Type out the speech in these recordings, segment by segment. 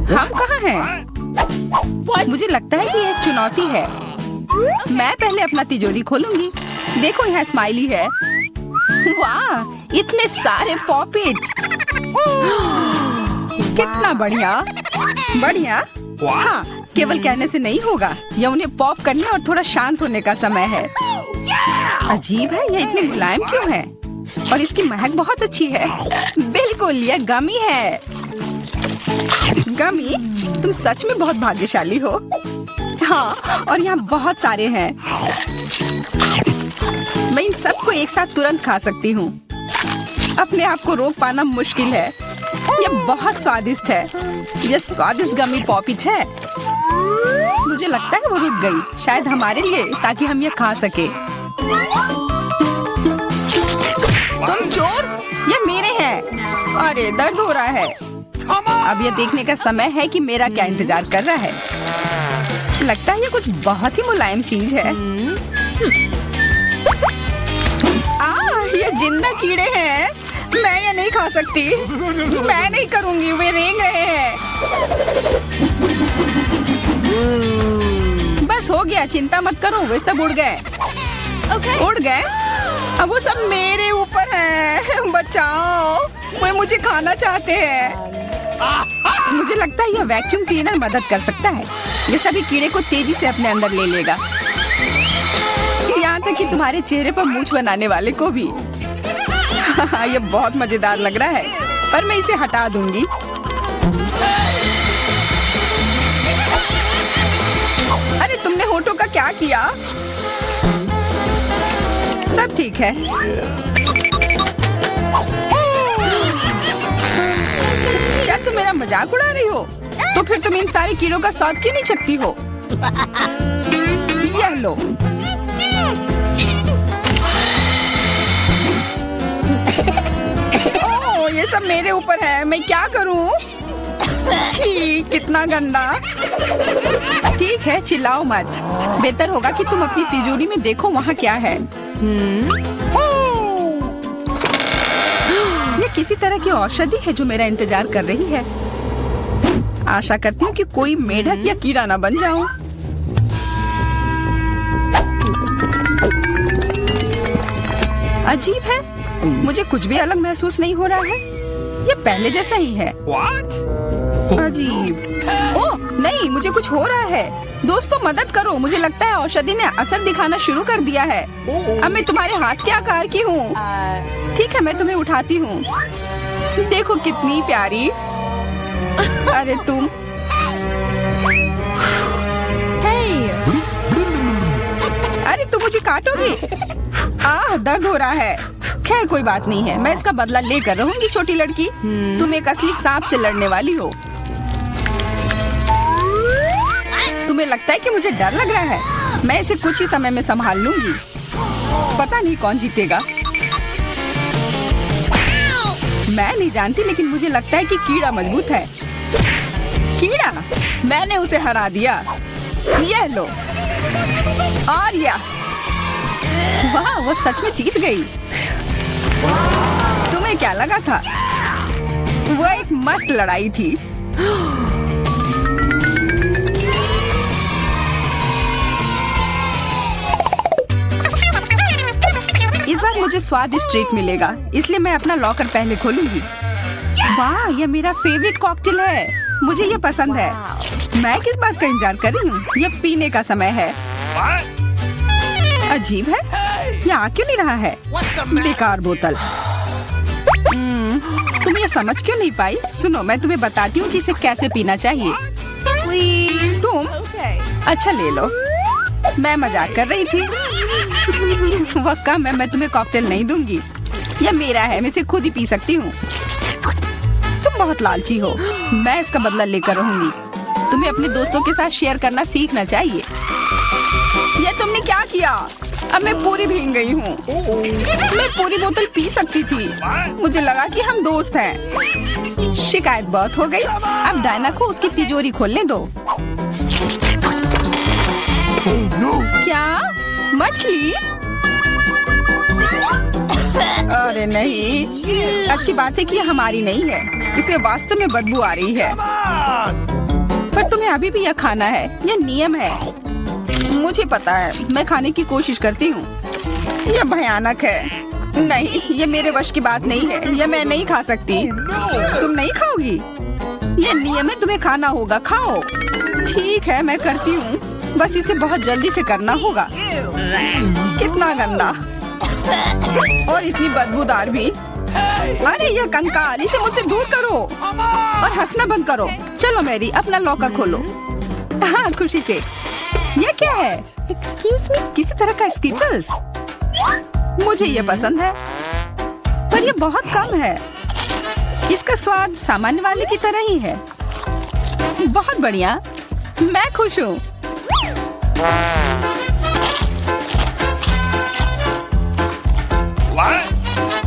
हम कहाँ हैं? मुझे लगता है कि ये एक चुनौती है। मैं पहले अपना तिजोरी खोलूंगी। देखो यहाँ स्माइली है। वाह, इतने सारे पॉपिट। कितना बढ़िया। बढ़िया। हाँ, केवल कहने से नहीं होगा। यह उन्हें पॉप करने और थोड़ा शांत होने का समय है। अजीब है, यह इतनी मुलायम क्यों है? और इसकी महक बहुत अच्छी है। बिल्कुल, यह गमी है। गमी, तुम सच में बहुत भाग्यशाली हो। हाँ, और यहाँ बहुत सारे हैं। मैं इन सबको एक साथ तुरंत खा सकती हूँ। अपने आप को रोक पाना मुश्किल है। यह बहुत स्वादिष्ट है। यह स्वादिष्ट गमी पॉपिच है। मुझे लगता है वो रुक गई, शायद हमारे लिए, ताकि हम यह खा सके। तुम चोर, ये मेरे हैं। अरे दर्द हो रहा है। अब यह देखने का समय है कि मेरा क्या इंतजार कर रहा है। लगता है ये कुछ बहुत ही मुलायम चीज है। ये जिंदा कीड़े हैं। मैं ये नहीं खा सकती। मैं नहीं करूंगी, वे रेंग रहे हैं। बस हो गया, चिंता मत करो, वे सब उड़ गए। उड़ गए? अब वो सब मेरे ऊपर है। बचाओ, वे मुझे खाना चाहते हैं। मुझे लगता है यह वैक्यूम क्लीनर मदद कर सकता है। ये सभी कीड़े को तेजी से अपने अंदर ले लेगा, यहाँ तक कि तुम्हारे चेहरे पर मूंछ बनाने वाले को भी। ये बहुत मजेदार लग रहा है, पर मैं इसे हटा दूंगी। अरे तुमने होठों का क्या किया? सब ठीक है। क्या तुम मेरा मजाक उड़ा रही हो? तो फिर तुम इन सारे कीड़ों का स्वाद क्यों नहीं चखती हो? यह लो। ओह, ये सब मेरे ऊपर है। मैं क्या करूं? छी, कितना गंदा। ठीक है, चिल्लाओ मत। बेहतर होगा कि तुम अपनी तिजोरी में देखो वहाँ क्या है। ये किसी तरह की औषधि है जो मेरा इंतजार कर रही है। आशा करती हूँ कि कोई मेढक या कीड़ा ना बन जाऊं। अजीब है, मुझे कुछ भी अलग महसूस नहीं हो रहा है। ये पहले जैसा ही है। अजीब। ओह नहीं, मुझे कुछ हो रहा है। दोस्तों मदद करो, मुझे लगता है औषधि ने असर दिखाना शुरू कर दिया है। अब मैं तुम्हारे हाथ के आकार की हूँ। ठीक है, मैं तुम्हें उठाती हूँ। देखो कितनी प्यारी। अरे तुम। अरे तुम मुझे काटोगी? दर्द हो रहा है। खैर कोई बात नहीं है, मैं इसका बदला लेकर रहूंगी। छोटी लड़की, तुम एक असली सांप से लड़ने वाली हो। तुम्हें लगता है कि मुझे डर लग रहा है? मैं इसे कुछ ही समय में संभाल लूंगी। पता नहीं कौन जीतेगा। मैं नहीं जानती, लेकिन मुझे लगता है कि कीड़ा मजबूत है। कीड़ा, मैंने उसे हरा दिया। यह लो। और यह, वाह, वो सच में जीत गई। तुम्हें क्या लगा था? वो एक मस्त लड़ाई थी। इस बार मुझे स्वादिष्ट ट्रीट मिलेगा, इसलिए मैं अपना लॉकर पहले खोलूंगी। वाह, यह मेरा फेवरेट कॉकटेल है। मुझे यह पसंद है। मैं किस बात का इंतजार कर रही हूँ? यह पीने का समय है। अजीब है, यह आ क्यों नहीं रहा है? बेकार बोतल। तुम ये समझ क्यों नहीं पाई? सुनो, मैं तुम्हें बताती हूँ कि इसे कैसे पीना चाहिए। तुम अच्छा ले लो। मैं मजाक कर रही थी। वह कम है, मैं तुम्हें कॉकटेल नहीं दूंगी। यह मेरा है, मैं इसे खुद ही पी सकती हूँ। तुम बहुत लालची हो। मैं इसका बदला लेकर रहूंगी। तुम्हें अपने दोस्तों के साथ शेयर करना सीखना चाहिए। ये तुमने क्या किया? अब मैं पूरी भीग गई हूँ। मैं पूरी बोतल पी सकती थी। मुझे लगा कि हम दोस्त हैं। शिकायत बहुत हो गई। अब डायना को उसकी तिजोरी खोलने दो। क्या? मछली? अरे नहीं, अच्छी बात है कि ये हमारी नहीं है। इसे वास्तव में बदबू आ रही है। पर तुम्हें अभी भी यह खाना है, यह नियम है। मुझे पता है, मैं खाने की कोशिश करती हूँ। यह भयानक है। नहीं, ये मेरे वश की बात नहीं है। यह मैं नहीं खा सकती। तुम नहीं खाओगी? यह नियम है, तुम्हें खाना होगा। खाओ। ठीक है, मैं करती हूँ। बस इसे बहुत जल्दी से करना होगा। कितना गंदा और इतनी बदबूदार भी। अरे यह कंकाल, इसे मुझसे दूर करो और हंसना बंद करो। चलो मैरी, अपना लॉकर खोलो। हाँ, खुशी से। यह क्या है? Excuse me? किसी तरह का स्किटल्स। मुझे ये पसंद है, पर यह बहुत कम है। इसका स्वाद सामान्य वाले की तरह ही है। बहुत बढ़िया, मैं खुश हूँ।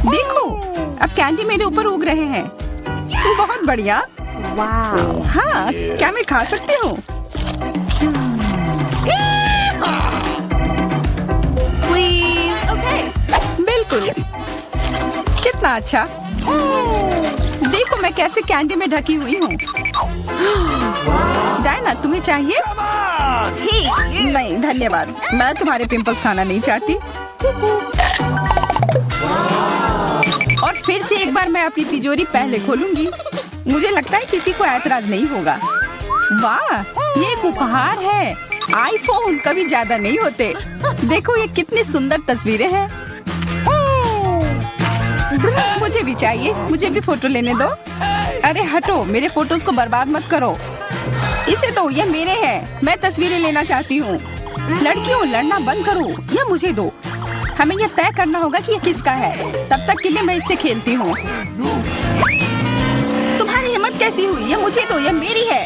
देखो, अब कैंडी मेरे ऊपर उग रहे हैं। बहुत बढ़िया। Wow. हाँ, क्या मैं खा सकती हूँ? Please. Okay. बिल्कुल। कितना अच्छा। देखो मैं कैसे कैंडी में ढकी हुई हूँ। डायना, तुम्हें चाहिए? नहीं धन्यवाद, मैं तुम्हारे पिंपल्स खाना नहीं चाहती। और फिर से एक बार मैं अपनी तिजोरी पहले खोलूंगी। मुझे लगता है किसी को ऐतराज नहीं होगा। वाह, ये एक उपहार है। आईफोन कभी ज्यादा नहीं होते। देखो ये कितनी सुंदर तस्वीरें हैं। मुझे भी चाहिए, मुझे भी फोटो लेने दो। अरे हटो, मेरे फोटोज को बर्बाद मत करो। इसे दो, ये मेरे हैं। मैं तस्वीरें लेना चाहती हूँ। लड़कियों, लड़ना बंद करो, यह मुझे दो। हमें यह तय करना होगा कि यह किसका है। तब तक के लिए मैं इससे खेलती हूँ। तुम्हारी हिम्मत कैसी हुई? यह मुझे दो, यह मेरी है।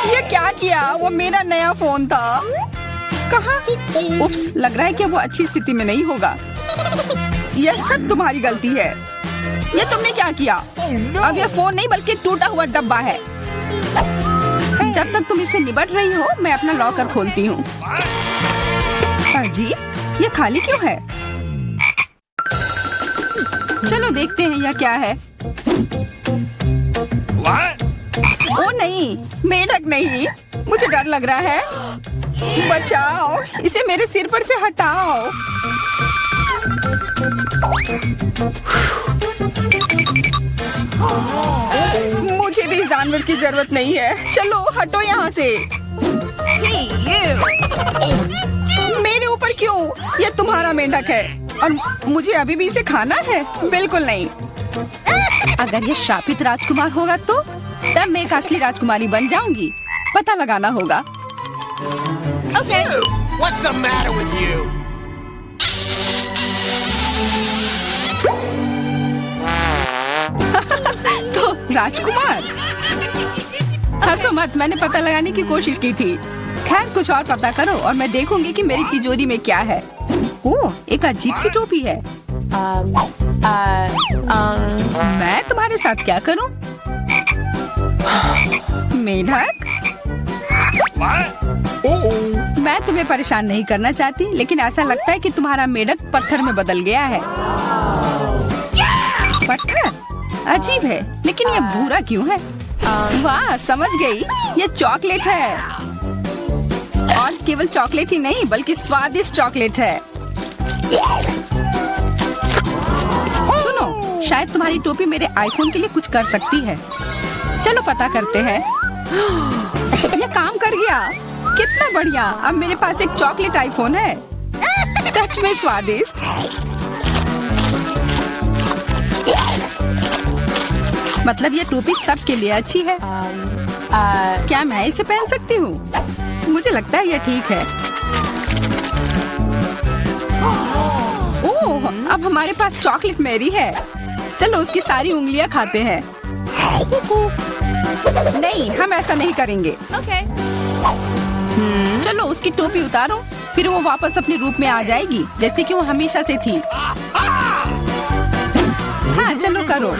यह क्या किया? वो मेरा नया फोन था। कहाँ? उप्स, लग रहा है कि वो अच्छी स्थिति में नहीं होगा। यह सब तुम्हारी गलती है। ये तुमने क्या किया? अब यह फोन नहीं बल्कि टूटा हुआ डब्बा है। जब तक तुम इससे निपट रही हो, मैं अपना लॉकर खोलती हूँ। अजीब, ये खाली क्यों है? चलो देखते हैं यह क्या है। ओ नहीं, मेढक नहीं, मुझे डर लग रहा है। बचाओ, इसे मेरे सिर पर से हटाओ। मुझे भी इस जानवर की जरूरत नहीं है। चलो हटो यहाँ से। मेरे ऊपर क्यों? यह तुम्हारा मेंढक है और मुझे अभी भी इसे खाना है? बिल्कुल नहीं। अगर यह शापित राजकुमार होगा तो तब मैं एक असली राजकुमारी बन जाऊंगी। पता लगाना होगा। Okay. What's the matter with you? तो राजकुमार, हंसो मत, मैंने पता लगाने की कोशिश की थी। खैर कुछ और पता करो और मैं देखूंगी कि मेरी तिजोरी में क्या है। ओह, एक अजीब सी टोपी है। मैं तुम्हारे साथ क्या करूं? मेढक, मैं तुम्हें परेशान नहीं करना चाहती, लेकिन ऐसा लगता है कि तुम्हारा मेढक पत्थर में बदल गया है। पत्थर? अजीब है, लेकिन ये भूरा क्यों है? वाह, समझ गई, ये चॉकलेट है। और केवल चॉकलेट ही नहीं बल्कि स्वादिष्ट चॉकलेट है। सुनो, शायद तुम्हारी टोपी मेरे आईफोन के लिए कुछ कर सकती है। चलो पता करते हैं। ये काम कर गया। कितना बढ़िया, अब मेरे पास एक चॉकलेट आईफोन है। सच में स्वादिष्ट। मतलब ये टोपी सबके लिए अच्छी है। क्या मैं इसे पहन सकती हूँ? मुझे लगता है यह ठीक है। ओह, अब हमारे पास चॉकलेट मैरी है। चलो उसकी सारी उंगलियां खाते हैं। नहीं, हम ऐसा नहीं करेंगे। Okay. चलो उसकी टोपी उतारो, फिर वो वापस अपने रूप में आ जाएगी जैसे कि वो हमेशा से थी। हाँ चलो करो।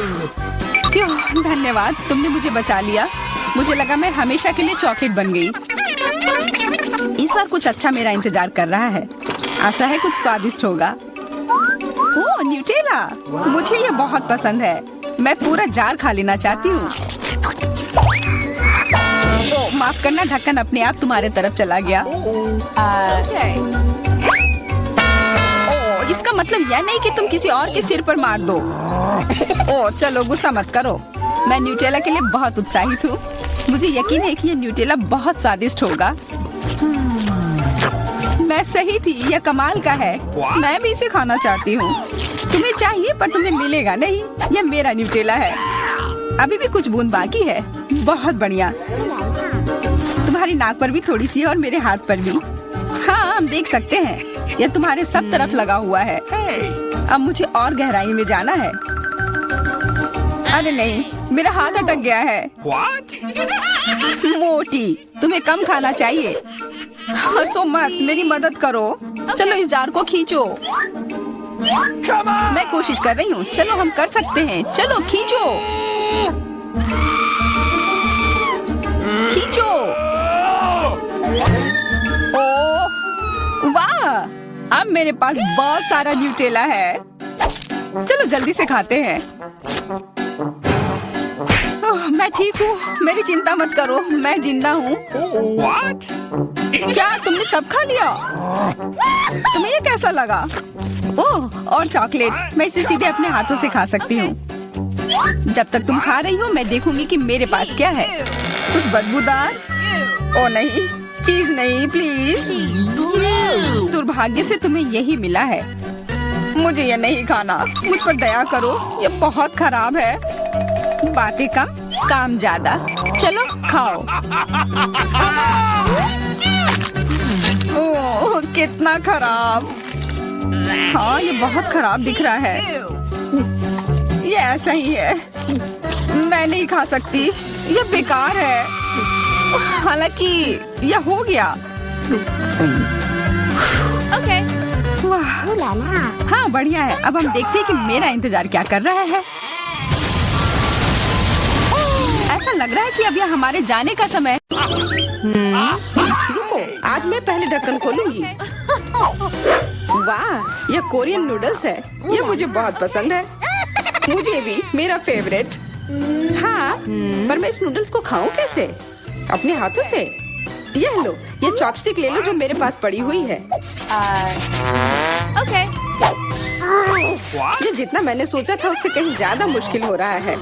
फ्यू, धन्यवाद, तुमने मुझे बचा लिया। मुझे लगा मैं हमेशा के लिए चॉकलेट बन गई। इस बार कुछ अच्छा मेरा इंतजार कर रहा है। आशा है कुछ स्वादिष्ट होगा। ओह, न्यूटेला, मुझे ये बहुत पसंद है। मैं पूरा जार खा लेना चाहती हूँ। माफ करना, ढक्कन अपने आप तुम्हारे तरफ चला गया। Okay. ओ, इसका मतलब यह नहीं कि तुम किसी और के सिर पर मार दो। ओ चलो गुस्सा मत करो, मैं न्यूटेला के लिए बहुत उत्साहित हूँ। मुझे यकीन है कि यह न्यूटेला बहुत स्वादिष्ट होगा। मैं सही थी, यह कमाल का है। मैं भी इसे खाना चाहती हूँ। तुम्हें चाहिए पर तुम्हें मिलेगा नहीं। यह मेरा न्यूटेला है। अभी भी कुछ बूंद बाकी है। बहुत बढ़िया। तुम्हारी नाक पर भी थोड़ी सी है और मेरे हाथ पर भी। हाँ हम देख सकते हैं, यह तुम्हारे सब तरफ लगा हुआ है। अब मुझे और गहराई में जाना है। अरे नहीं, मेरा हाथ अटक गया है। मोटी, तुम्हें कम खाना चाहिए। हंसो मत, मेरी मदद करो। चलो इस जार को खींचो। मैं कोशिश कर रही हूँ। चलो हम कर सकते हैं। चलो खींचो खींचो। ओ वाह, अब मेरे पास बहुत सारा न्यूटेला है। चलो जल्दी से खाते हैं। मैं ठीक हूँ, मेरी चिंता मत करो, मैं जिंदा हूँ। क्या तुमने सब खा लिया? तुम्हें ये कैसा लगा? ओह और चॉकलेट, मैं इसे सीधे अपने हाथों से खा सकती हूँ। जब तक तुम खा रही हो मैं देखूंगी कि मेरे पास क्या है। कुछ बदबूदार? ओ नहीं, चीज नहीं प्लीज। दुर्भाग्य से तुम्हें यही मिला है। मुझे ये नहीं खाना, मुझ पर दया करो, ये बहुत खराब है। बातें कम काम ज्यादा। चलो खाओ। ओह कितना खराब। हाँ ये बहुत खराब दिख रहा है। ये ऐसा ही है, मैं नहीं खा सकती, ये बेकार है। हालांकि यह हो गया। Okay. वाह Ooh la la. हाँ बढ़िया है। अब हम देखते हैं कि मेरा इंतजार क्या कर रहा है। ऐसा लग रहा है कि अब यह हमारे जाने का समय। रुको, आज मैं पहले ढक्कन खोलूंगी। वाह यह कोरियन नूडल्स है, यह मुझे बहुत पसंद है। मुझे भी, मेरा फेवरेट। हाँ पर मैं इस नूडल्स को खाऊं कैसे? अपने हाथों से? यह लो, ये चॉपस्टिक ले लो जो मेरे पास पड़ी हुई है। Okay. ये जितना मैंने सोचा था उससे कहीं ज्यादा मुश्किल हो रहा है,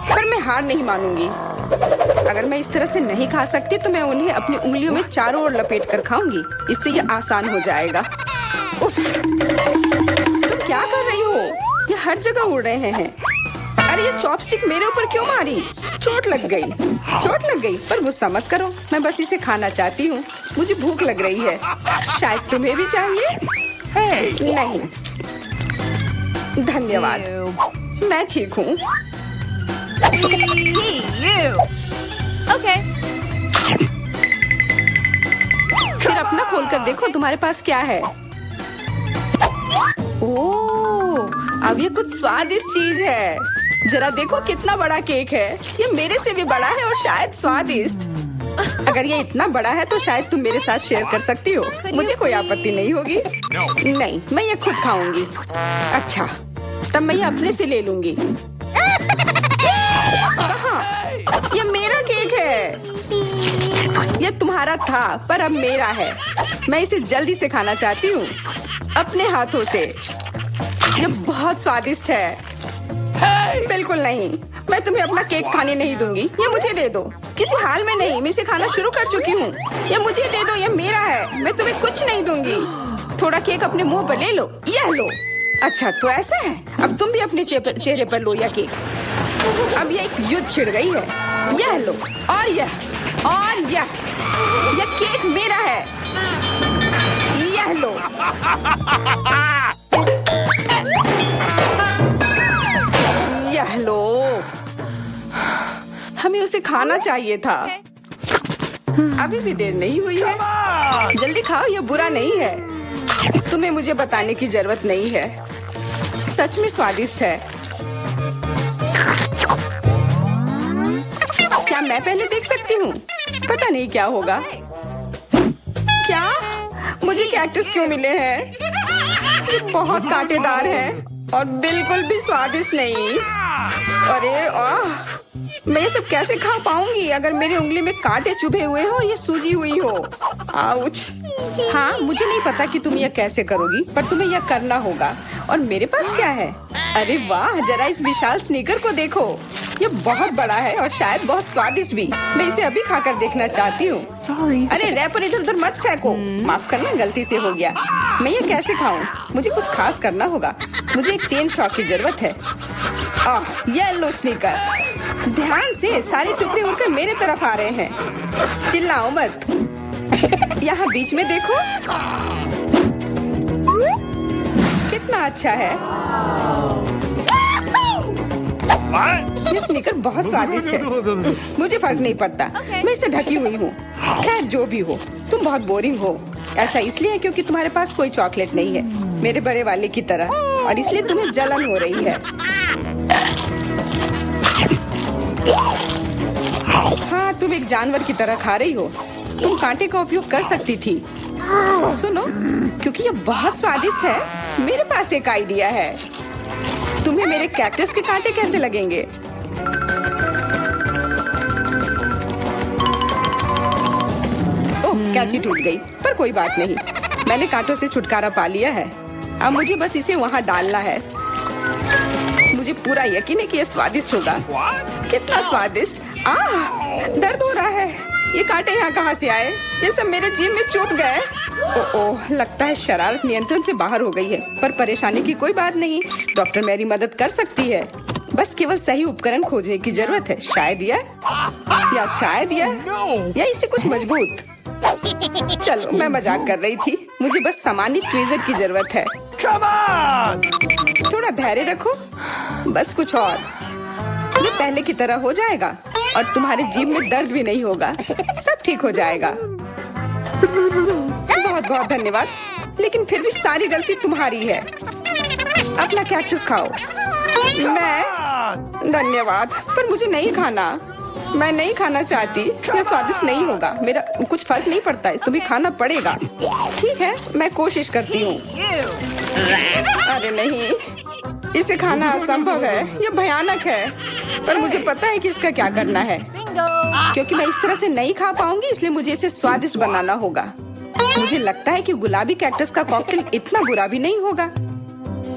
पर मैं हार नहीं मानूंगी। अगर मैं इस तरह से नहीं खा सकती तो मैं उन्हें अपनी उंगलियों में चारों ओर लपेट कर खाऊंगी। इससे ये आसान हो जाएगा। उफ, तुम क्या कर रही हो? ये हर जगह उड़ रहे हैं। अरे ये चॉपस्टिक मेरे ऊपर क्यों मारी? चोट लग गई। चोट लग गई, पर गुस्सा मत करो, मैं बस इसे खाना चाहती हूँ। मुझे भूख लग रही है। शायद तुम्हें भी चाहिए? नहीं धन्यवाद, मैं ठीक हूँ। Okay. फिर अपना खोल कर देखो तुम्हारे पास क्या है। ओह अब ये कुछ स्वादिष्ट चीज है। जरा देखो कितना बड़ा केक है। ये मेरे से भी बड़ा है और शायद स्वादिष्ट। अगर ये इतना बड़ा है तो शायद तुम मेरे साथ शेयर कर सकती हो। मुझे कोई आपत्ति नहीं होगी। नहीं, मैं ये खुद खाऊंगी। अच्छा, तब मैं ये अपने से ले लूंगी। कहाँ? ये मेरा केक है। ये तुम्हारा था पर अब मेरा है। मैं इसे जल्दी से खाना चाहती हूँ अपने हाथों से। ये बहुत स्वादिष्ट है। बिल्कुल नहीं, मैं तुम्हें अपना केक खाने नहीं दूंगी। ये मुझे दे दो। किसी हाल में नहीं, मैं इसे खाना शुरू कर चुकी हूँ। ये मुझे दे दो, ये मेरा है। मैं तुम्हें कुछ नहीं दूंगी। थोड़ा केक अपने मुंह पर ले लो। यह लो। अच्छा तो ऐसा है, अब तुम भी अपने चेहरे पर लो यह केक। अब यह एक युद्ध छिड़ गई है। यह लो और यह केक मेरा है। यह लो। यह लो। हमें उसे खाना चाहिए था। अभी भी देर नहीं हुई है। जल्दी खाओ, यह बुरा नहीं है। तुम्हें मुझे बताने की जरूरत नहीं है। सच में स्वादिष्ट है। क्या मैं पहले देख सकती हूँ? पता नहीं क्या होगा। क्या मुझे कैक्टस क्यों मिले हैं? ये बहुत कांटेदार है और बिल्कुल भी स्वादिष्ट नहीं। अरे मैं ये सब कैसे खा पाऊंगी अगर मेरी उंगली में कांटे चुभे हुए हो और ये सूजी हुई हो। आउच। हाँ, मुझे नहीं पता कि तुम यह कैसे करोगी, पर तुम्हें यह करना होगा। और मेरे पास क्या है? अरे वाह, जरा इस विशाल स्नीकर को देखो। ये बहुत बड़ा है और शायद बहुत स्वादिष्ट भी। मैं इसे अभी खाकर देखना चाहती हूँ। अरे रैपर इधर उधर मत फेंको। माफ करना, गलती से हो गया। मैं ये कैसे खाऊं? मुझे कुछ खास करना होगा। मुझे एक चेन शॉक की जरूरत है। Yellow sneaker. ध्यान से, सारे टुकड़े उड़कर मेरे तरफ आ रहे हैं। चिल्लाओ मत। यहाँ बीच में देखो, कितना अच्छा है। ये स्नीकर बहुत स्वादिष्ट है। मुझे फर्क नहीं पड़ता, मैं इससे ढकी हुई हूँ। खैर जो भी हो, तुम बहुत बोरिंग हो। ऐसा इसलिए है क्योंकि तुम्हारे पास कोई चॉकलेट नहीं है, मेरे बड़े वाले की तरह, और इसलिए तुम्हें जलन हो रही है। हाँ, तुम एक जानवर की तरह खा रही हो। तुम कांटे का उपयोग कर सकती थी। सुनो, क्योंकि ये बहुत स्वादिष्ट है, मेरे पास एक आइडिया है। तुम्हें मेरे कैक्टस के कांटे कैसे लगेंगे? ओह, कैंची टूट गई, पर कोई बात नहीं। मैंने कांटों से छुटकारा पा लिया है। अब मुझे बस इसे वहाँ डालना है। मुझे पूरा यकीन है कि ये स्वादिष्ट होगा। कितना स्वादिष्ट! दर्द हो रहा है। ये कांटे यहाँ कहाँ से आए? ये सब मेरे जीभ में चुभ गए। ओह, लगता है शरारत नियंत्रण से बाहर हो गई है, पर परेशानी की कोई बात नहीं। डॉक्टर मेरी मदद कर सकती है। बस केवल सही उपकरण खोजने की जरूरत है। शायद या इसे कुछ मजबूत। चलो, मैं मजाक कर रही थी। मुझे बस सामान्य ट्वीजर की जरूरत है। Come on! थोड़ा धैर्य रखो, बस कुछ और। ये पहले की तरह हो जाएगा और तुम्हारे जीभ में दर्द भी नहीं होगा। सब ठीक हो जाएगा। बहुत बहुत धन्यवाद, लेकिन फिर भी सारी गलती तुम्हारी है। अपना कैक्टस खाओ। धन्यवाद, पर मुझे नहीं खाना। मैं नहीं खाना चाहती। यह स्वादिष्ट नहीं होगा। मेरा कुछ फर्क नहीं पड़ता है, तुम्हें खाना पड़ेगा। ठीक है, मैं कोशिश करती हूँ। अरे नहीं, इसे खाना असंभव है। यह भयानक है, पर मुझे पता है कि इसका क्या करना है। क्योंकि मैं इस तरह से नहीं खा पाऊंगी, इसलिए मुझे इसे स्वादिष्ट बनाना होगा। मुझे लगता है कि गुलाबी कैक्टस का कॉकटेल इतना बुरा भी नहीं होगा।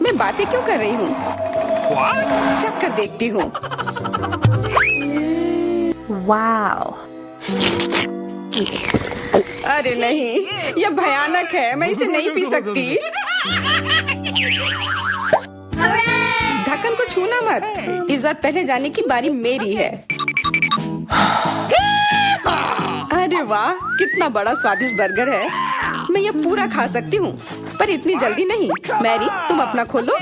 मैं बातें क्यों कर रही हूँ? चख कर देखती हूँ। Wow. अरे नहीं, यह भयानक है। मैं इसे नहीं पी सकती। ढक्कन को छूना मत। इस बार पहले जाने की बारी मेरी है। अरे वाह, कितना बड़ा स्वादिष्ट बर्गर है। मैं ये पूरा खा सकती हूँ, पर इतनी जल्दी नहीं। मैरी, तुम अपना खोलो।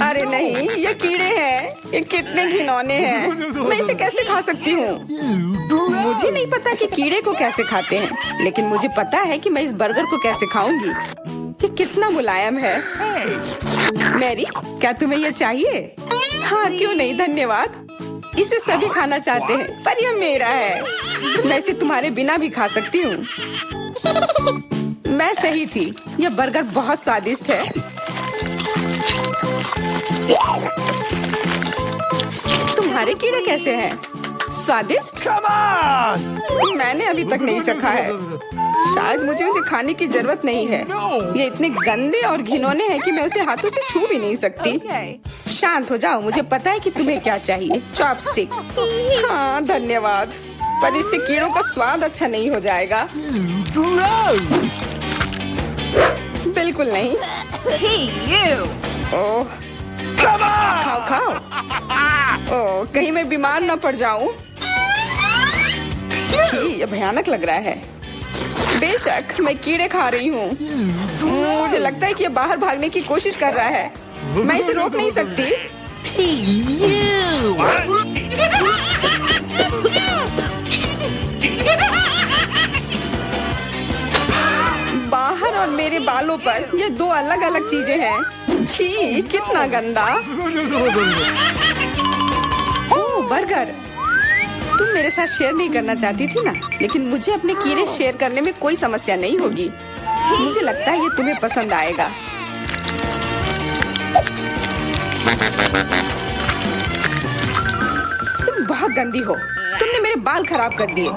अरे नहीं, ये कीड़े हैं। ये कितने घिनौने हैं। मैं इसे कैसे खा सकती हूँ? मुझे नहीं पता कि कीड़े को कैसे खाते हैं, लेकिन मुझे पता है कि मैं इस बर्गर को कैसे खाऊंगी। ये कितना मुलायम है। मैरी, क्या तुम्हें यह चाहिए? हाँ, क्यों नहीं, धन्यवाद। इसे सभी खाना चाहते हैं, पर यह मेरा है। मैं इसे तुम्हारे बिना भी खा सकती हूँ। मैं सही थी, यह बर्गर बहुत स्वादिष्ट है। तुम्हारे कीड़े कैसे हैं? स्वादिष्ट? Come on! मैंने अभी तक नहीं चखा है। शायद मुझे उसे खाने की जरूरत नहीं है। ये इतने गंदे और घिनौने हैं कि मैं उसे हाथों से छू भी नहीं सकती। शांत हो जाओ, मुझे पता है कि तुम्हें क्या चाहिए। चॉपस्टिक। हाँ, धन्यवाद, पर इससे कीड़ों का स्वाद अच्छा नहीं हो जाएगा। बिल्कुल नहीं। Hey, you! Oh, Come on! खाओ खाओ। ओह, कहीं मैं बीमार न पड़ जाऊं। छी, ये भयानक लग रहा है। बेशक मैं कीड़े खा रही हूँ। मुझे लगता है कि ये बाहर भागने की कोशिश कर रहा है। मैं इसे रोक नहीं सकती। बाहर और मेरे बालों पर ये दो अलग अलग चीजें हैं। छी, कितना गंदा। ओह, बर्गर। तुम मेरे साथ शेयर नहीं करना चाहती थी ना, लेकिन मुझे अपने कीड़े शेयर करने में कोई समस्या नहीं होगी। मुझे लगता है ये तुम्हें पसंद आएगा। तुम तुम बहुत गंदी हो। तुमने मेरे बाल खराब कर दिए।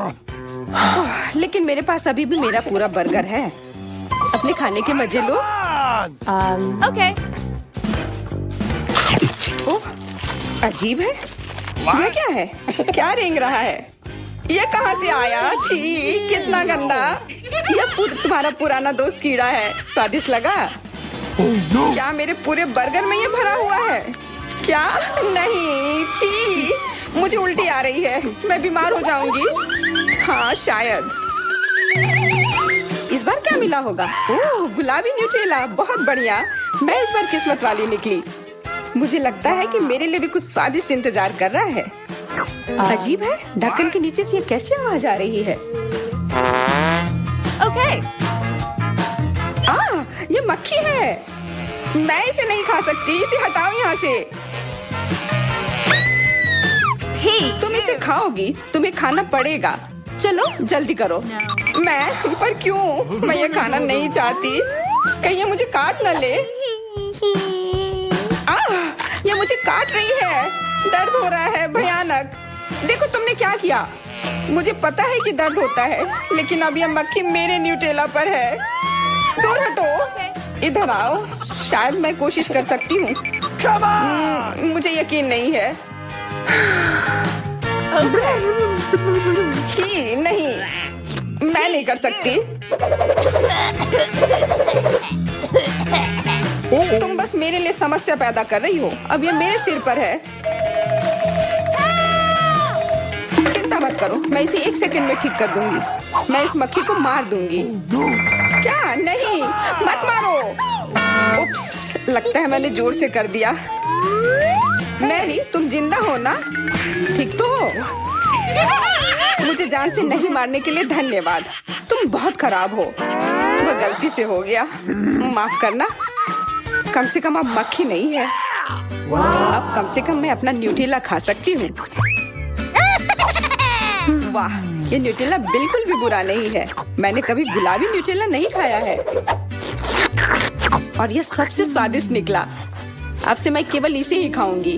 लेकिन मेरे पास अभी भी मेरा पूरा बर्गर है। अपने खाने के मजे लो। Okay. ओह, अजीब है। ये क्या है? क्या रेंग रहा है? ये कहाँ से आया? छी, कितना गंदा। यह तुम्हारा पुराना दोस्त कीड़ा है। स्वादिष्ट लगा? क्या मेरे पूरे बर्गर में ये भरा हुआ है? क्या? नहीं, छी, मुझे उल्टी आ रही है। मैं बीमार हो जाऊंगी। हाँ, शायद। इस बार क्या मिला होगा? ओह, गुलाबी न्यूटेला, बहुत बढ़िया। मैं इस बार किस्मत वाली निकली। मुझे लगता है कि मेरे लिए भी कुछ स्वादिष्ट इंतजार कर रहा है। अजीब है, ढक्कन के नीचे से ये कैसे आवाज आ रही है? Okay. ये मक्खी है। मैं इसे नहीं खा सकती। इसे हटाओ यहाँ से। Hey. तुम इसे खाओगी, तुम्हें खाना पड़ेगा। चलो जल्दी करो। पर क्यों? मैं ये खाना नहीं चाहती। कहीं ये मुझे काट न ले। ये मुझे काट रही है। दर्द हो रहा है भयानक। देखो तुमने क्या किया। मुझे पता है कि दर्द होता है, लेकिन अब यह मक्खी मेरे न्यूटेला पर है। दूर हटो। इधर आओ। शायद मैं कोशिश कर सकती हूँ। मुझे यकीन नहीं है। छी, नहीं, मैं नहीं कर सकती। तुम बस मेरे लिए समस्या पैदा कर रही हो। अब ये मेरे सिर पर है। चिंता मत करो, मैं इसे 1 सेकंड में ठीक कर दूंगी। मैं इस मक्खी को मार दूंगी। क्या? नहीं, मत मारो। उप्स, लगता है मैंने जोर से कर दिया। मैरी, तुम जिंदा हो ना? ठीक तो हो? मुझे जान से नहीं मारने के लिए धन्यवाद। तुम बहुत खराब हो। वह गलती से हो गया, माफ करना। कम से कम अब मक्खी नहीं है। अब कम से कम मैं अपना न्यूटेला खा सकती हूँ। वाह, ये न्यूटेला बिल्कुल भी बुरा नहीं है। मैंने कभी गुलाबी न्यूटेला नहीं खाया है और यह सबसे स्वादिष्ट निकला। अब से मैं केवल इसे ही खाऊंगी।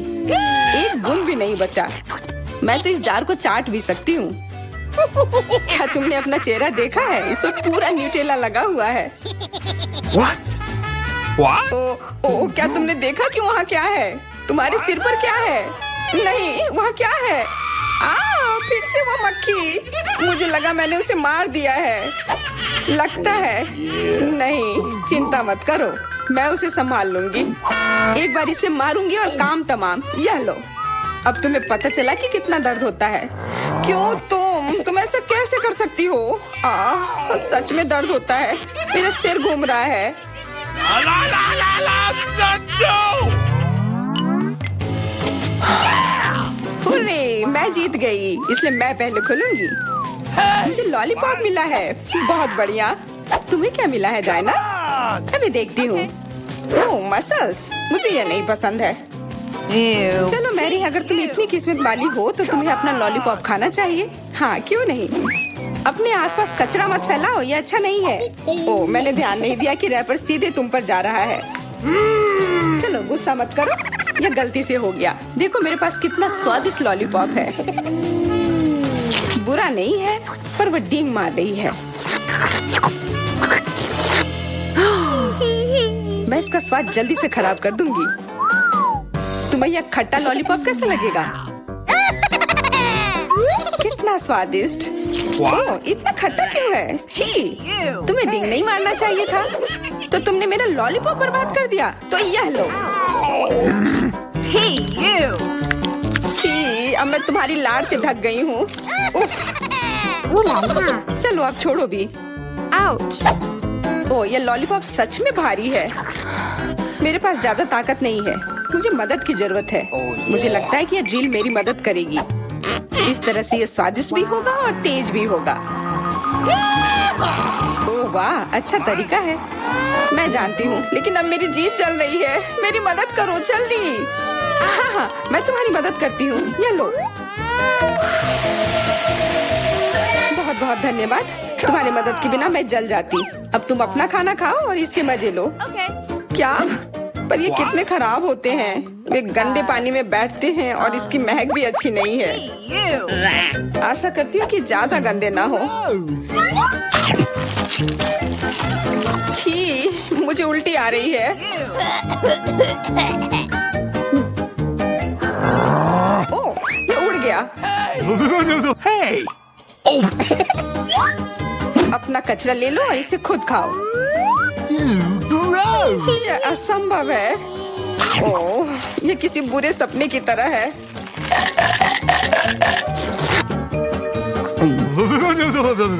एक बूंद भी नहीं बचा। मैं तो इस जार को चाट भी सकती हूँ। क्या तुमने अपना चेहरा देखा है? इस पर पूरा न्यूटेला लगा हुआ है। What? What? ओ, क्या तुमने देखा कि वहाँ क्या है? तुम्हारे सिर पर क्या है? नहीं, वहाँ क्या है? फिर से वो मक्खी। मुझे लगा मैंने उसे मार दिया है। लगता है नहीं। चिंता मत करो, मैं उसे संभाल लूंगी। एक बार इसे मारूंगी और काम तमाम। यह लो। अब तुम्हें पता चला कि कितना दर्द होता है। क्यों तुम ऐसा कैसे कर सकती हो? सच में दर्द होता है। मेरा सिर घूम रहा है। हुर्रे, मैं जीत गई, इसलिए मैं पहले खुलूंगी। मुझे लॉलीपॉप मिला है। बहुत बढ़िया। तुम्हें क्या मिला है डायना? अभी देखती हूँ। ओह, मसल्स। मुझे ये नहीं पसंद है। Ew. चलो मैरी, अगर तुम इतनी किस्मत वाली हो तो तुम्हें अपना लॉलीपॉप खाना चाहिए। हाँ, क्यों नहीं। अपने आसपास कचरा मत फैलाओ, ये अच्छा नहीं है। ओह, मैंने ध्यान नहीं दिया कि रैपर सीधे तुम पर जा रहा है। चलो गुस्सा मत करो, यह गलती से हो गया। देखो मेरे पास कितना स्वादिष्ट लॉलीपॉप है। बुरा नहीं है, पर वह डींग मार रही है। मैं इसका स्वाद जल्दी से खराब कर दूंगी। तुम्हें यह खट्टा लॉलीपॉप कैसा लगेगा? कितना स्वादिष्ट। ओह, इतना खट्टा क्यों है? छी, तुम्हें डींग नहीं मारना चाहिए था। तो तुमने मेरा लॉलीपॉप बर्बाद कर दिया। तो यह लो। Hey, you. छी, अब मैं तुम्हारी लाड़ से ढक गई हूँ। उफ। चलो अब छोड़ो भी। Ouch. ओह, ये लॉलीपॉप सच में भारी है। मेरे पास ज्यादा ताकत नहीं है। मुझे मदद की जरूरत है। मुझे लगता है कि ये ड्रिल मेरी मदद करेगी। इस तरह से ये स्वादिष्ट भी होगा और तेज भी होगा। ओह वाह, अच्छा तरीका है। मैं जानती हूँ, लेकिन अब मेरी जीभ जल रही है। मेरी मदद करो जल्दी। हाँ, मैं तुम्हारी मदद करती हूँ। ये लो। बहुत बहुत धन्यवाद। तुम्हारी मदद के बिना मैं जल जाती। अब तुम अपना खाना खाओ और इसके मजे लो। Okay. क्या? पर ये कितने खराब होते हैं। वे गंदे पानी में बैठते हैं और इसकी महक भी अच्छी नहीं है। You. आशा करती हूँ कि ज्यादा गंदे ना हो। छी, मुझे उल्टी आ रही है। ओह, ये उड़ गया। Hey! अपना कचरा ले लो और इसे खुद खाओ। Gross! ये असंभव है। ओह, ये किसी बुरे सपने की तरह है।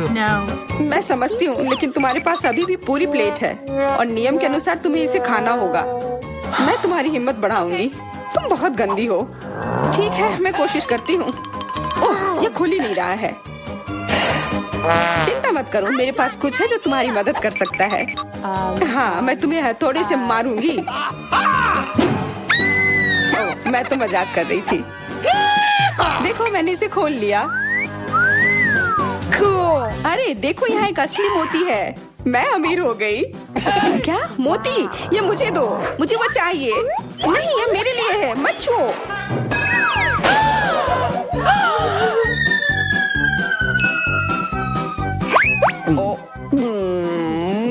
No. मैं समझती हूँ, लेकिन तुम्हारे पास अभी भी पूरी प्लेट है और नियम के अनुसार तुम्हें इसे खाना होगा। मैं तुम्हारी हिम्मत बढ़ाऊंगी। तुम बहुत गंदी हो। ठीक है, मैं कोशिश करती हूँ। ओह, ये खुल ही नहीं रहा है। चिंता मत करो, मेरे पास कुछ है जो तुम्हारी मदद कर सकता है। हाँ, मैं तुम्हें हथौड़े से मारूंगी। ओह, मैं तो मजाक कर रही थी। देखो, मैंने इसे खोल लिया। Cool. अरे देखो, यहाँ एक असली मोती है। मैं अमीर हो गई। क्या मोती? ये मुझे दो, मुझे वो चाहिए। नहीं, ये मेरे लिए है, मत छुओ।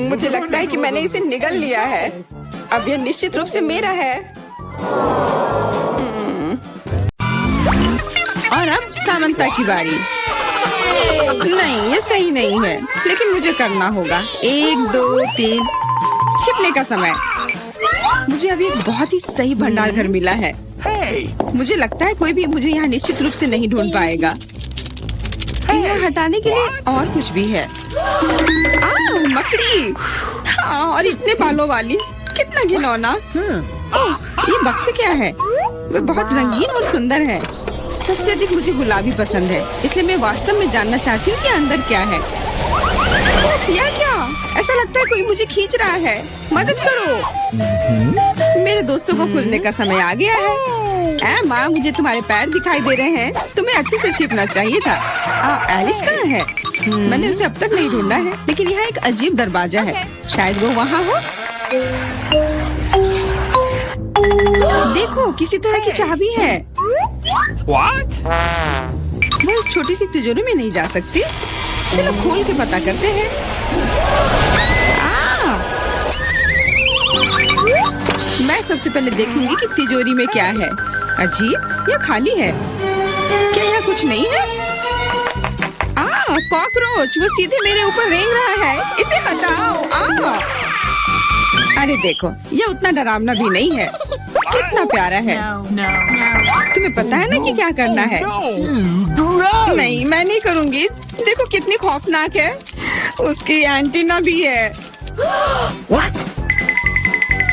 मुझे लगता है कि मैंने इसे निगल लिया है। अब यह निश्चित रूप से मेरा है। और अब सामंता की बारी। नहीं, ये सही नहीं है, लेकिन मुझे करना होगा। 1 2 3 छिपने का समय। मुझे अभी एक बहुत ही सही भंडार घर मिला है। Hey! मुझे लगता है कोई भी मुझे यहाँ निश्चित रूप से नहीं ढूंढ पाएगा। यहाँ हटाने के लिए और कुछ भी है। मकड़ी। हाँ, और इतने बालों वाली, कितना घिनौना। ओह, ये बक्से क्या है? वे बहुत रंगीन और सुंदर है। सबसे अधिक मुझे गुलाबी पसंद है, इसलिए मैं वास्तव में जानना चाहती हूँ कि अंदर क्या है। या क्या? ऐसा लगता है कोई मुझे खींच रहा है। मदद करो। मेरे दोस्तों को खुलने का समय आ गया है। माँ, मुझे तुम्हारे पैर दिखाई दे रहे हैं। तुम्हें अच्छे से छिपना चाहिए था। एलिस कहाँ है? मैंने उसे अब तक नहीं ढूंढा है, लेकिन यहाँ एक अजीब दरवाजा है। शायद वो वहाँ हो। देखो, किसी तरह की चाबी है। What? मैं इस छोटी सी तिजोरी में नहीं जा सकती। चलो खोल के पता करते हैं। मैं सबसे पहले देखूंगी कि तिजोरी में क्या है। अजीब, यह खाली है। क्या यहाँ कुछ नहीं है? कॉकरोच, वो सीधे मेरे ऊपर रेंग रहा है। इसे हटाओ। अरे देखो, यह उतना डरावना भी नहीं है। कितना प्यारा है। No. No. No. तुम्हें पता है ना कि क्या करना है? Gross! नहीं, मैं नहीं करूँगी। देखो कितनी खौफनाक है। उसकी एंटीना भी है। What?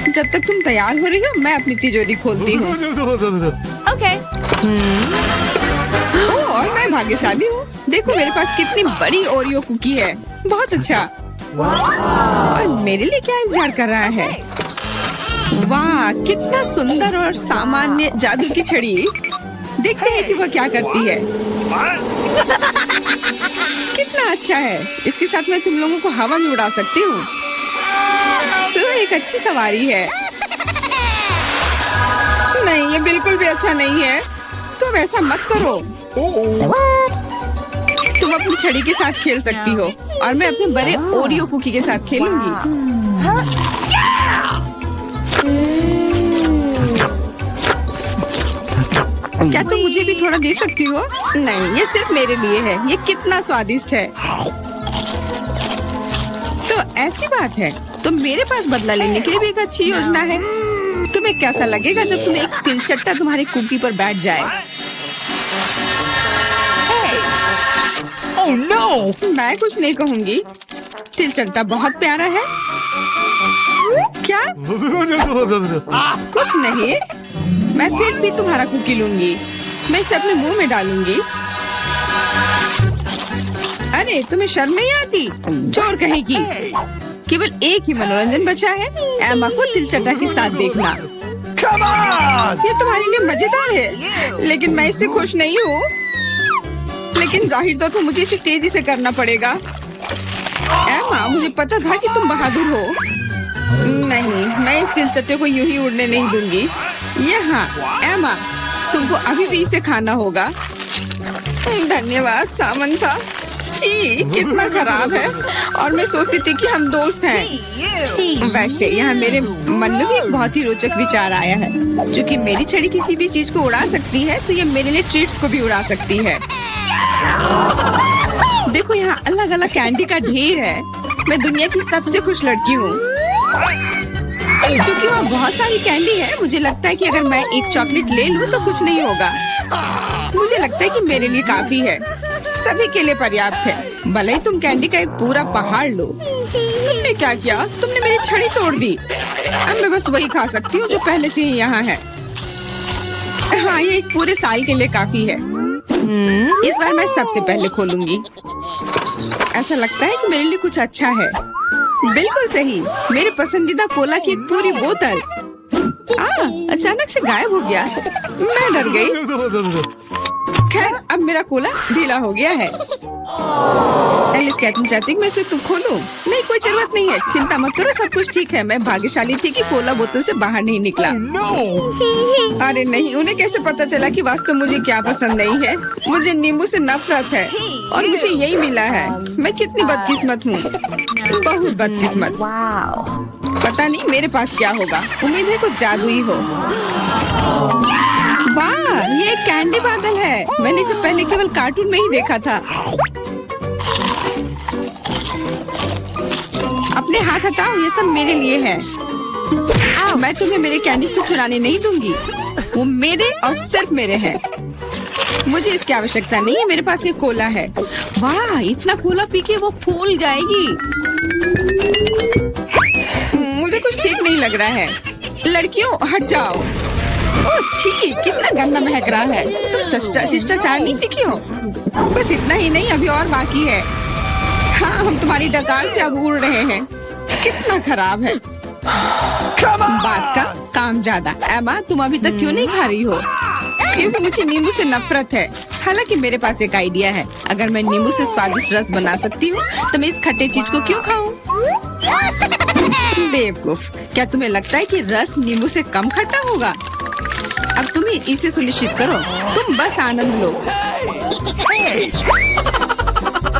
जब तक तुम तैयार हो रही हो, मैं अपनी तिजोरी खोलती हूँ। Okay. और मैं भाग्यशाली हूँ। देखो मेरे पास कितनी बड़ी ओरियो कुकी है। बहुत अच्छा। और मेरे लिए क्या इंतजार कर रहा है? वाह, कितना सुंदर और सामान्य जादू की छड़ी। देखते हैं कि वह क्या करती है। कितना अच्छा है। इसके साथ मैं तुम लोगों को हवा में उड़ा सकती हूँ। तो एक अच्छी सवारी है। नहीं, ये बिल्कुल भी अच्छा नहीं है। तुम ऐसा मत करो। तुम अपनी छड़ी के साथ खेल सकती हो और मैं अपने बड़े ओरियो कुकी के साथ खेलूंगी। क्या तुम मुझे भी थोड़ा दे सकती हो? नहीं, ये सिर्फ मेरे लिए है। ये कितना स्वादिष्ट है। तो ऐसी बात है, तो मेरे पास बदला लेने के लिए भी एक अच्छी योजना है। तुम्हें कैसा लगेगा जब तुम्हें एक तिलचट्टा तुम्हारी कुकी पर बैठ जाए? Oh no! मैं कुछ नहीं कहूँगी। तिलचट्टा बहुत प्यारा है। क्या? कुछ नहीं। मैं फिर भी तुम्हारा कुकी लूंगी। मैं इसे अपने मुंह में डालूंगी। अरे तुम्हें शर्म नहीं आती? चोर कहेगी। केवल एक ही मनोरंजन बचा है, एमा को तिलचट्टा के साथ देखना। Come on! ये तुम्हारे लिए मजेदार है, लेकिन मैं इससे खुश नहीं हूँ। लेकिन जाहिर तौर पर मुझे इसे तेजी से करना पड़ेगा। एमा, मुझे पता था कि तुम बहादुर हो। नहीं, मैं इस तिलचट्टे को यूं ही उड़ने नहीं दूंगी। यहाँ एमा, तुमको अभी भी इसे खाना होगा। धन्यवाद सामंथा। छी, कितना खराब है। और मैं सोचती थी कि हम दोस्त हैं। वैसे यहाँ मेरे मन में भी एक बहुत ही रोचक विचार आया है। क्योंकि मेरी छड़ी किसी भी चीज को उड़ा सकती है, तो ये मेरे लिए ट्रीट्स को भी उड़ा सकती है। देखो, यहाँ अलग अलग कैंडी का ढेर है। मैं दुनिया की सबसे खुश लड़की हूँ। क्योंकि वहाँ बहुत सारी कैंडी है, मुझे लगता है कि अगर मैं एक चॉकलेट ले लूँ तो कुछ नहीं होगा। मुझे लगता है कि मेरे लिए काफी है, सभी के लिए पर्याप्त है। भले ही तुम कैंडी का एक पूरा पहाड़ लो। तुमने क्या किया? तुमने मेरी छड़ी तोड़ दी। अब मैं बस वही खा सकती हूँ जो पहले से ही यहाँ है। हाँ, ये एक पूरे साल के लिए काफी है। इस बार मैं सबसे पहले खोलूंगी। ऐसा लगता है कि मेरे लिए कुछ अच्छा है। बिल्कुल सही, मेरे पसंदीदा कोला की एक पूरी बोतल। अचानक से गायब हो गया। मैं डर गई। खैर, अब मेरा कोला ढीला हो गया है। एलिस, क्या तुम चाहती मैं इसे तुम खोलूं? नहीं, कोई जरूरत नहीं है। चिंता मत करो, सब कुछ ठीक है। मैं भाग्यशाली थी कि कोला बोतल से बाहर नहीं निकला। अरे नहीं, उन्हें कैसे पता चला कि वास्तव मुझे क्या पसंद नहीं है? मुझे नींबू से नफरत है और मुझे यही मिला है। मैं कितनी बदकिस्मत हूँ, बहुत बदकिस्मत। पता नहीं मेरे पास क्या होगा। उम्मीद है कुछ जादुई हो। वाह, ये एक कैंडी बादल है। मैंने इसे पहले केवल कार्टून में ही देखा था। अपने हाथ हटाओ, ये सब मेरे लिए है। मैं तुम्हें मेरे कैंडीज को चुराने नहीं दूंगी। वो मेरे और सिर्फ मेरे हैं। मुझे इसकी आवश्यकता नहीं है। मेरे पास ये कोला है। वाह, इतना कोला पी के वो फूल जाएगी। मुझे कुछ ठीक नहीं लग रहा है। लड़कियों, हट जाओ। ओह छी, कितना गंदा महक रहा है। तुम शिष्टाचार नहीं सीखी हो? बस इतना ही नहीं, अभी और बाकी है। हाँ, हम तुम्हारी डकार से अब उड़ रहे हैं। कितना खराब है। बात का काम ज्यादा। एमा, तुम अभी तक क्यों नहीं खा रही हो? क्योंकि मुझे नींबू से नफरत है। हालांकि मेरे पास एक आइडिया है। अगर मैं नींबू से स्वादिष्ट रस बना सकती हूँ, तो मैं इस खट्टे चीज को क्यों खाऊं? बेवकूफ, क्या तुम्हें लगता है कि रस नींबू से कम खट्टा होगा? अब तुम ही इसे सुनिश्चित करो। तुम बस आनंद लो।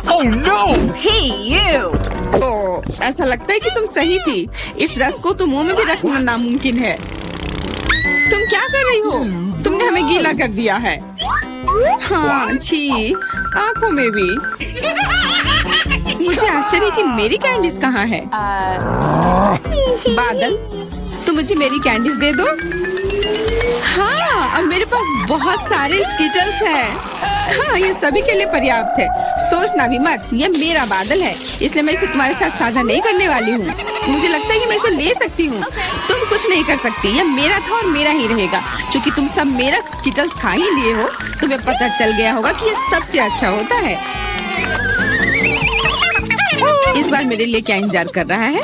Oh no! Hey, you! ओह, ऐसा लगता है कि तुम सही थी। इस रस को तो मुंह में भी रखना नामुमकिन है। तुम क्या कर रही हो? तुमने हमें गीला कर दिया है। हाँ, छी, आँखों में भी। मुझे आश्चर्य कि मेरी कैंडीज कहाँ है? बादल, तुम मुझे मेरी कैंडीज दे दो। हाँ, अब मेरे पास बहुत सारे स्कीटल्स हैं। हाँ, ये सभी के लिए पर्याप्त है। सोचना भी मत, ये मेरा बादल है, इसलिए मैं इसे तुम्हारे साथ साझा नहीं करने वाली हूँ। मुझे लगता है कि मैं इसे ले सकती हूँ। तुम कुछ नहीं कर सकती। ये मेरा था और मेरा ही रहेगा। क्योंकि तुम सब मेरा स्कीटल्स खा ही लिए हो, तुम्हें पता चल गया होगा कि ये सबसे अच्छा होता है। इस बार मेरे लिए क्या इंतजार कर रहा है?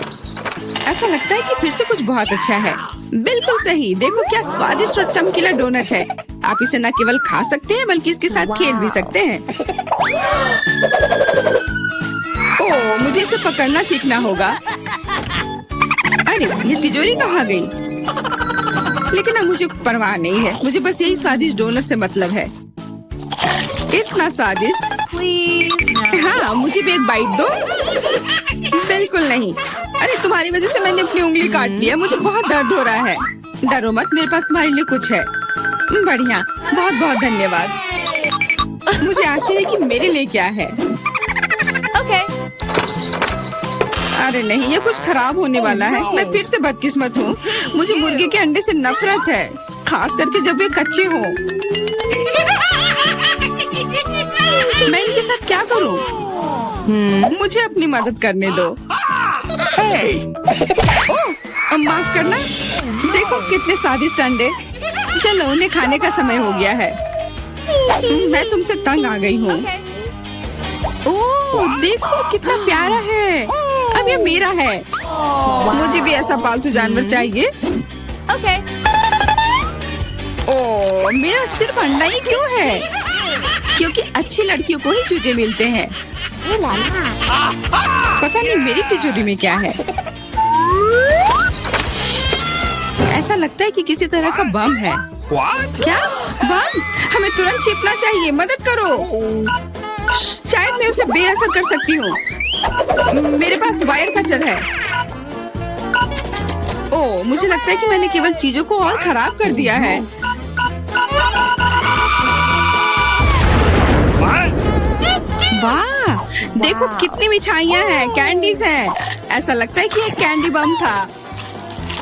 ऐसा लगता है कि फिर से कुछ बहुत अच्छा है। बिल्कुल सही, देखो क्या स्वादिष्ट और चमकीला डोनट है। आप इसे न केवल खा सकते हैं, बल्कि इसके साथ खेल भी सकते हैं। ओह, मुझे इसे पकड़ना सीखना होगा। अरे, ये तिजोरी कहाँ गई? लेकिन अब मुझे परवाह नहीं है। मुझे बस यही स्वादिष्ट डोनट से मतलब है। इतना स्वादिष्ट। हाँ, मुझे भी एक बाइट दो। बिल्कुल नहीं। अरे, तुम्हारी वजह से मैंने अपनी उंगली काट लिया। मुझे बहुत दर्द हो रहा है। डरो मत, मेरे पास तुम्हारे लिए कुछ है। बढ़िया, बहुत बहुत धन्यवाद। मुझे आश्चर्य कि मेरे लिए क्या है। Okay. अरे नहीं, ये कुछ खराब होने वाला है। मैं फिर से बदकिस्मत हूँ। मुझे मुर्गे के अंडे से नफरत है, खास करके जब वे कच्चे हों। मैं इनके साथ क्या करूँ? मुझे अपनी मदद करने दो। ओह, माफ करना। देखो कितने स्वादिष्ट अंडे। चलो, उन्हें खाने का समय हो गया है। मैं तुमसे तंग आ गई हूँ। ओह, देखो कितना प्यारा है। अब ये मेरा है। मुझे भी ऐसा पालतू जानवर चाहिए। Okay. ओह, मेरा सिर्फ अंडा ही क्यों है? क्योंकि अच्छी लड़कियों को ही चूजे मिलते हैं। पता नहीं मेरी तिजोरी में क्या है। ऐसा लगता है कि किसी तरह का बम है। What? क्या बम? हमें तुरंत छिपना चाहिए, मदद करो। शायद मैं उसे बेअसर कर सकती हूँ। मेरे पास वायर कटर है। ओह, मुझे लगता है कि मैंने केवल चीजों को और खराब कर दिया है। What? वाह, देखो कितनी मिठाइयाँ हैं, कैंडीज हैं। ऐसा लगता है कि एक कैंडी बम था।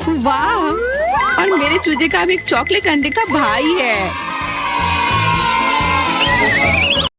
वाह, और मेरे चूजे का भी एक चॉकलेट अंडे का भाई है।